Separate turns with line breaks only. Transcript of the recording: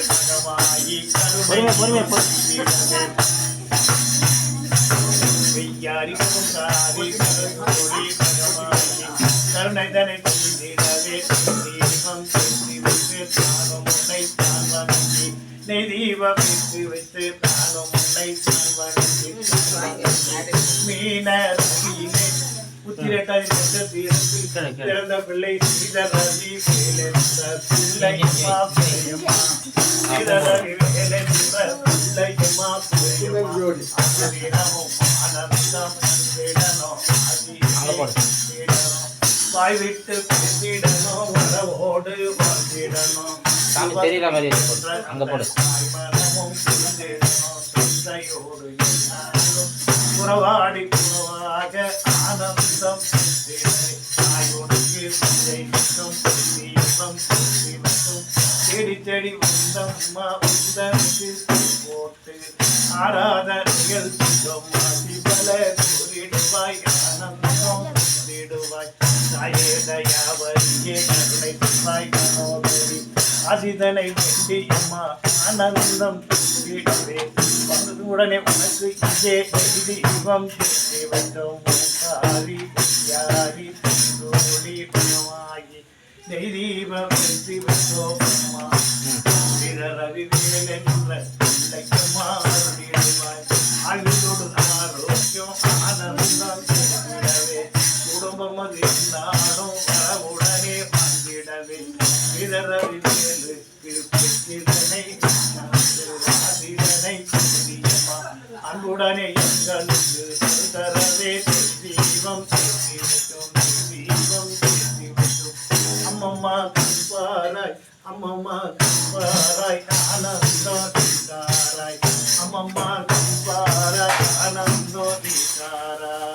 பகவாயி கருணை கருணைதனை செய்திடவே தீபம் செலுத்தி வைத்து தானும் உன்னை தான் வணங்கி நெய் தீபம் வைத்து வைத்து தானும் உன்னை தான் வணங்கி மீனர் பிறந்த பிள்ளை சீதரவி வேலென்ற பிள்ளையம்மா பிள்ளையம்மா சீதரவி வேலென்ற பிள்ளையம்மா பிள்ளையம்மா ஆனந்தம் வாய் விட்டு பேசிடணும் வரவோடு வாழ்ந்திடணும் உறவாடி உறவாக ஆனந்தம் தேடி தேடி வந்தம்மா உந்தனுக்கு போட்டு ஆராதனைகள் சிவல கூறிடுவாய் ஆனந்தம் கூறிடுவாய் தாயே தயாவரியே கருணை வாய் கனோதரி ஆசிதனை வேண்டியம்மா ஆனந்தம் கூறிடுவே உடனே உனக்கு இதே தீபம் தேவட்டம் காரி யாரி தோழி பணமாகி தெய்வீபம் வெற்றி பெற்றோம்மா ரவி வேலென்ற பிள்ளைக்கம்மா ஆயுளோடு ஆரோக்கியம் ஆனந்தம் செய்திடவே குடும்பம் நாடும் உடனே வாழ்ந்திடவே ரவி வேலு திருப்பினை அன்புடனே எங்களுக்கு தரவே தீபம் தீபம் அம்மம்மா கண்பாராய் அம்மம்மா கண்பாராய் ஆனந்தோ தீதாராய் அம்மம்மா கண்பாராய் ஆனந்தோ தீதாராய்